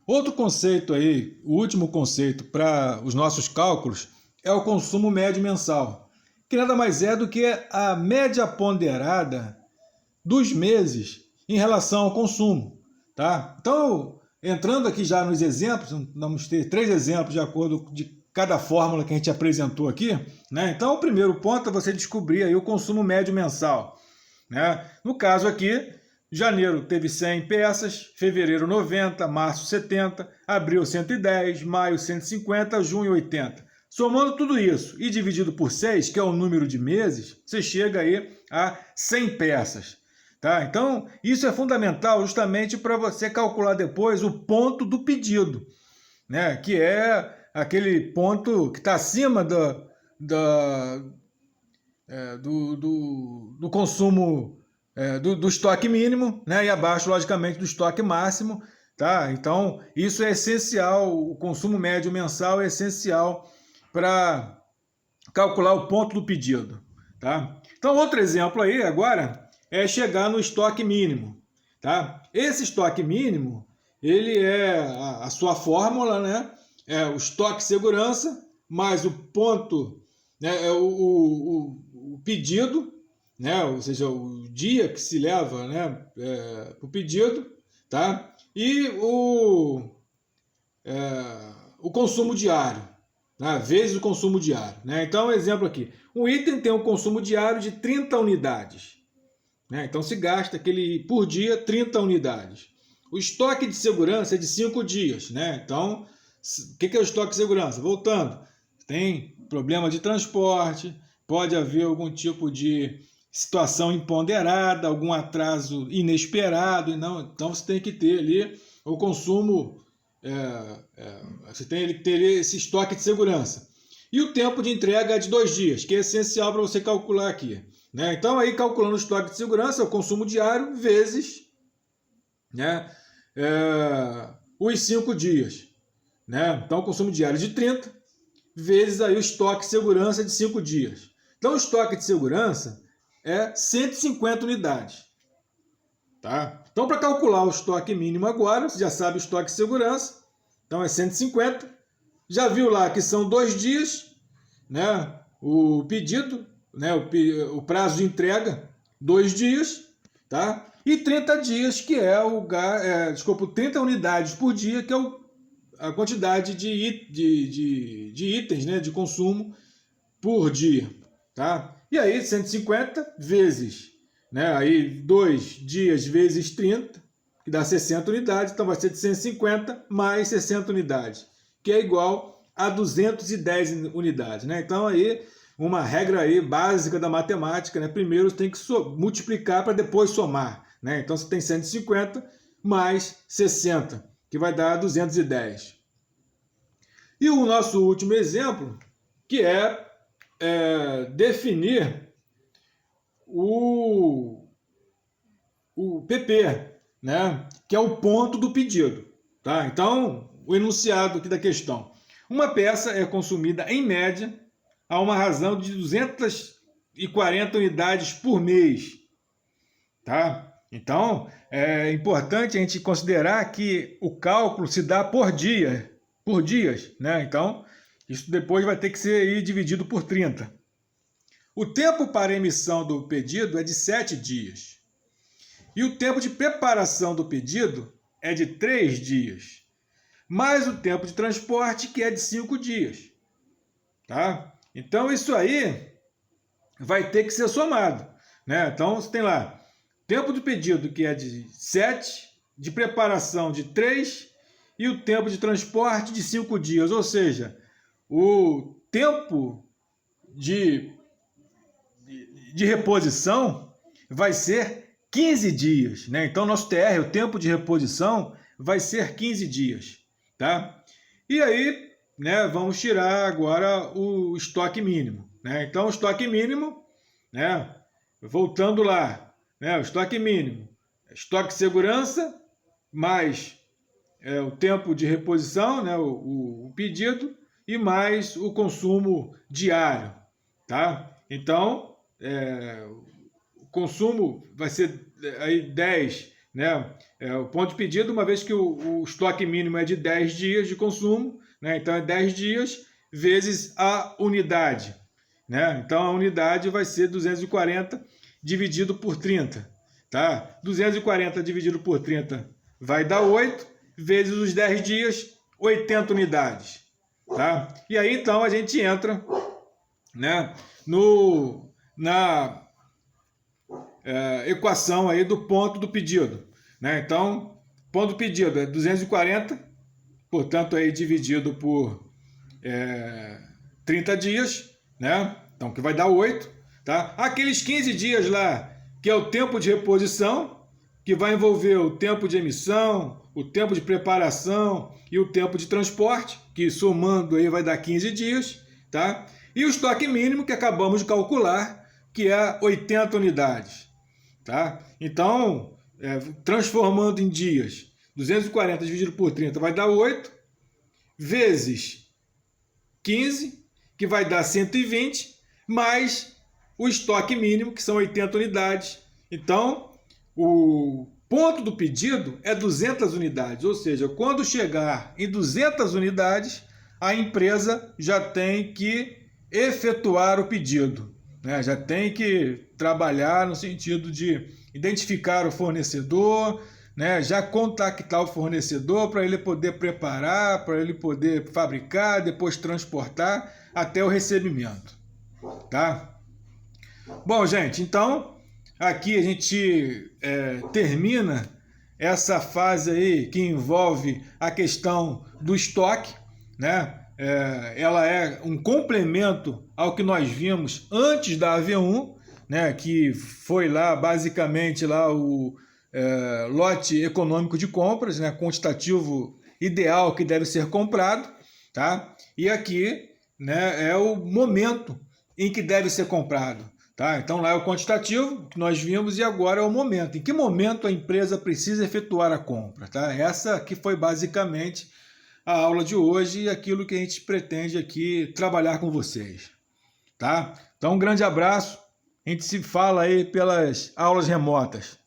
Outro conceito aí, o último conceito para os nossos cálculos é o consumo médio mensal, que nada mais é do que a média ponderada dos meses em relação ao consumo, tá? Então, entrando aqui já nos exemplos, vamos ter 3 exemplos de acordo de cada fórmula que a gente apresentou aqui, né? Então, o primeiro ponto é você descobrir aí o consumo médio mensal, né? No caso aqui, janeiro teve 100 peças, fevereiro 90, março 70, abril 110, maio 150, junho 80. Somando tudo isso e dividido por 6, que é o número de meses, você chega aí a 100 peças. Tá? Então, isso é fundamental justamente para você calcular depois o ponto do pedido, né? Que é aquele ponto que está acima do consumo do estoque mínimo, né? E abaixo, logicamente, do estoque máximo. Tá? Então, isso é essencial, o consumo médio mensal é essencial para calcular o ponto do pedido. Tá? Então, outro exemplo aí agora é chegar no estoque mínimo. Tá? Esse estoque mínimo, ele é a sua fórmula, né? É o estoque de segurança mais o ponto, né? O pedido, né? Ou seja, o dia que se leva, né? O pedido, tá? E o consumo diário, né, vezes o consumo diário. Né? Então, um exemplo aqui. Um item tem um consumo diário de 30 unidades. Né? Então, se gasta por dia 30 unidades. O estoque de segurança é de 5 dias. Né? Então, o que é o estoque de segurança? Voltando, tem problema de transporte, pode haver algum tipo de situação imponderada, algum atraso inesperado, então você tem que ter ali o consumo, você tem que ter esse estoque de segurança. E o tempo de entrega é de 2 dias, que é essencial para você calcular aqui. Né? Então, aí calculando o estoque de segurança, o consumo diário vezes, né, os 5 dias. Né? Então, o consumo diário de 30 vezes aí o estoque de segurança de 5 dias. Então, o estoque de segurança é 150 unidades. Tá? Então, para calcular o estoque mínimo agora, você já sabe o estoque de segurança, então é 150. Já viu lá que são 2 dias, né? O pedido, né? O prazo de entrega, 2 dias, tá? E 30 dias, que é 30 unidades por dia, que é a quantidade de itens, né? De consumo por dia, tá? E aí 150 vezes, né? Aí 2 dias vezes 30, que dá 60 unidades, então vai ser de 150 mais 60 unidades, que é igual a 210 unidades, né? Então aí uma regra aí básica da matemática, né? Primeiro você tem que multiplicar para depois somar, né? Então você tem 150 mais 60, que vai dar 210. E o nosso último exemplo, que definir o PP, né? Que é o ponto do pedido. Tá? Então, o enunciado aqui da questão. Uma peça é consumida, em média, a uma razão de 240 unidades por mês. Tá? Então, é importante a gente considerar que o cálculo se dá por dias. Né? Então, isso depois vai ter que ser dividido por 30. O tempo para emissão do pedido é de 7 dias. E o tempo de preparação do pedido é de 3 dias. Mais o tempo de transporte, que é de 5 dias. Tá? Então, isso aí vai ter que ser somado. Né? Então, você tem lá tempo de pedido, que é de 7, de preparação de 3 e o tempo de transporte de 5 dias. Ou seja, o tempo de reposição vai ser 15 dias. Né? Então, nosso TR, o tempo de reposição, vai ser 15 dias. Tá? E aí, né, vamos tirar agora o estoque mínimo. Né? Então, o estoque mínimo, né, voltando lá, né, o estoque mínimo, estoque de segurança, mais o tempo de reposição, né, o pedido, e mais o consumo diário. Tá? Então, o consumo vai ser aí 10, né? o ponto de pedido, uma vez que o estoque mínimo é de 10 dias de consumo, né? Então é 10 dias vezes a unidade, né? Então a unidade vai ser 240 dividido por 30, tá? 240 dividido por 30 vai dar 8, vezes os 10 dias, 80 unidades, tá? E aí então a gente entra, né, na equação aí do ponto do pedido, né? Então, ponto do pedido é 240, portanto aí dividido por 30 dias, né? Então que vai dar 8, tá? Aqueles 15 dias lá, que é o tempo de reposição, que vai envolver o tempo de emissão, o tempo de preparação e o tempo de transporte, que somando aí vai dar 15 dias, tá? E o estoque mínimo que acabamos de calcular, que é 80 unidades, tá? Então, transformando em dias, 240 dividido por 30 vai dar 8, vezes 15, que vai dar 120, mais o estoque mínimo, que são 80 unidades. Então, o ponto do pedido é 200 unidades, ou seja, quando chegar em 200 unidades, a empresa já tem que efetuar o pedido, né? Já tem que trabalhar no sentido de identificar o fornecedor, né? Já contactar o fornecedor para ele poder preparar, para ele poder fabricar, depois transportar até o recebimento, tá? Bom, gente, então aqui a gente termina essa fase aí que envolve a questão do estoque, né? Ela é um complemento ao que nós vimos antes da AV1, né? Que foi lá basicamente lá o lote econômico de compras, né? Quantitativo ideal que deve ser comprado, tá? E aqui, né, é o momento em que deve ser comprado. Tá? Então lá é o quantitativo que nós vimos e agora é o momento. Em que momento a empresa precisa efetuar a compra? Tá? Essa que foi basicamente a aula de hoje e aquilo que a gente pretende aqui trabalhar com vocês. Tá? Então um grande abraço, a gente se fala aí pelas aulas remotas.